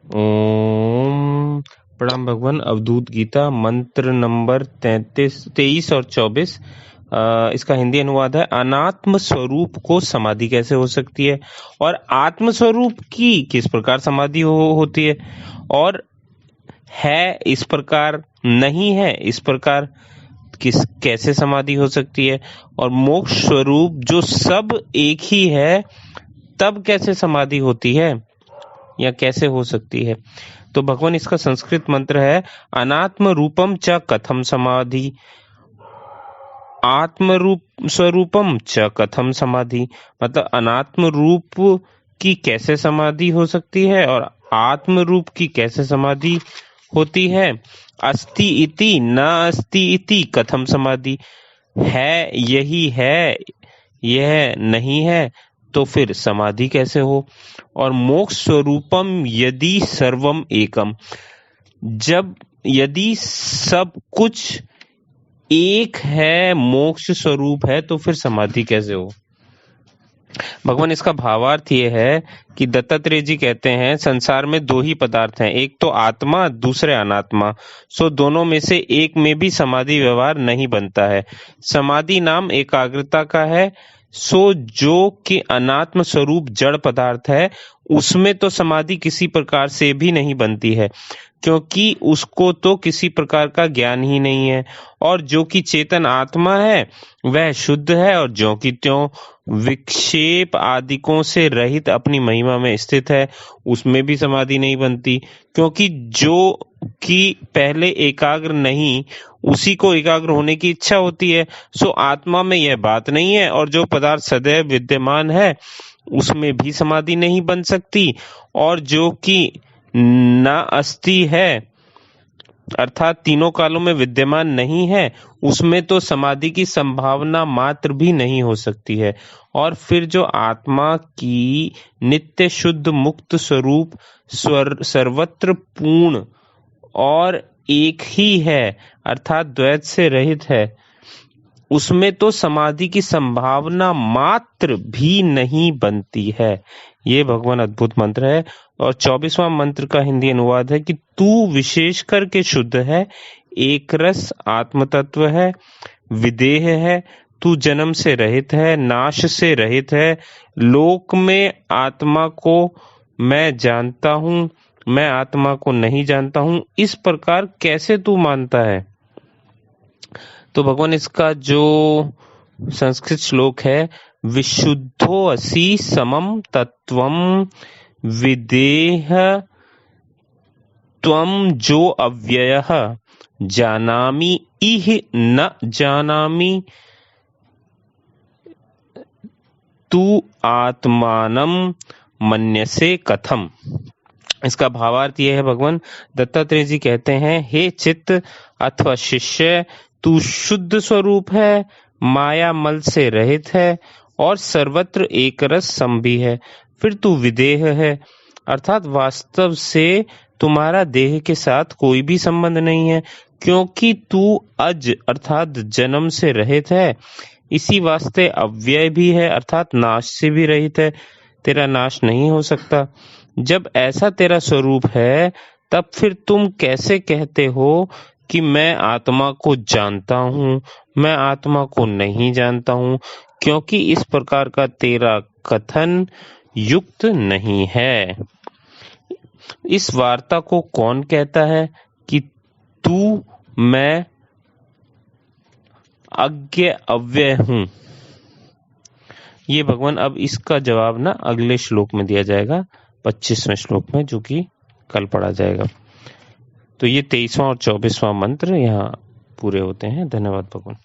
ओम। प्रणाम भगवान। अवधूत गीता मंत्र नंबर 23 और 24। इसका हिंदी अनुवाद है, अनात्म स्वरूप को समाधि कैसे हो सकती है, और आत्म स्वरूप की किस प्रकार समाधि होती है, और है इस प्रकार, नहीं है इस प्रकार कैसे समाधि हो सकती है, और मोक्ष स्वरूप जो सब एक ही है तब कैसे समाधि होती है या कैसे हो सकती है। तो भगवान इसका संस्कृत मंत्र है, अनात्म रूपम च कथम समाधि, आत्म रूप स्वरूपम च कथम समाधि। मतलब अनात्म रूप की कैसे समाधि हो सकती है और आत्म रूप की कैसे समाधि होती है। अस्ति इति न अस्ति इति कथम समाधि, है यही है यह नहीं है तो फिर समाधि कैसे हो। और मोक्ष स्वरूपम यदि सर्वम एकम, जब यदि सब कुछ एक है, मोक्ष स्वरूप है, तो फिर समाधि कैसे हो। भगवान इसका भावार्थ ये है कि दत्तात्रेय जी कहते हैं, संसार में दो ही पदार्थ हैं, एक तो आत्मा, दूसरे अनात्मा। सो दोनों में से एक में भी समाधि व्यवहार नहीं बनता है। समाधि नाम एकाग्रता का है। सो जो कि अनात्म स्वरूप जड़ पदार्थ है, उसमें तो समाधि किसी प्रकार से भी नहीं बनती है, क्योंकि उसको तो किसी प्रकार का ज्ञान ही नहीं है। और जो कि चेतन आत्मा है वह शुद्ध है और ज्यों की त्यों विक्षेप आदिकों से रहित अपनी महिमा में स्थित है, उसमें भी समाधि नहीं बनती, क्योंकि जो कि पहले एकाग्र नहीं उसी को एकाग्र होने की इच्छा होती है। सो आत्मा में यह बात नहीं है, और जो पदार्थ सदैव विद्यमान है उसमें भी समाधि नहीं बन सकती, और जो कि न अस्ति है अर्थात तीनों कालों में विद्यमान नहीं है, उसमें तो समाधि की संभावना मात्र भी नहीं हो सकती है। और फिर जो आत्मा की नित्य शुद्ध मुक्त स्वरूप सर्वत्र पूर्ण और एक ही है अर्थात द्वैत से रहित है, उसमें तो समाधि की संभावना मात्र भी नहीं बनती है। ये भगवान अद्भुत मंत्र है। और 24वां मंत्र का हिंदी अनुवाद है कि तू विशेष करके शुद्ध है, एक रस आत्म तत्व है, विदेह है, तू जन्म से रहित है, नाश से रहित है, लोक में आत्मा को मैं जानता हूँ, मैं आत्मा को नहीं जानता हूँ, इस प्रकार कैसे तू मानता है। तो भगवान इसका जो संस्कृत श्लोक है, विशुद्धो असि समम तत्वम विदेह त्वं जो अव्ययः जानामि इह न जानामि तू आत्मानं मन्यसे कथम। इसका भावार्थ यह है, भगवान दत्तात्रेय जी कहते हैं, हे चित्त अथवा शिष्य, तू शुद्ध स्वरूप है, माया मल से रहित है और सर्वत्र एक रस समभी है। फिर तू विदेह है अर्थात वास्तव से तुम्हारा देह के साथ कोई भी संबंध नहीं है, क्योंकि तू अज अर्थात जन्म से रहित है, इसी वास्ते अव्यय भी है अर्थात नाश से भी रहित है, तेरा नाश नहीं हो सकता। जब ऐसा तेरा स्वरूप है तब फिर तुम कैसे कहते हो कि मैं आत्मा को जानता हूँ, मैं आत्मा को नहीं जानता हूँ, क्योंकि इस प्रकार का तेरा कथन युक्त नहीं है। इस वार्ता को कौन कहता है कि तू मैं अज्ञ अव्यय हूँ। ये भगवान अब इसका जवाब ना अगले श्लोक में दिया जाएगा, 25वें श्लोक में, जो कि कल पढ़ा जाएगा। तो ये 23वां और 24वां मंत्र यहाँ पूरे होते हैं। धन्यवाद भगवान।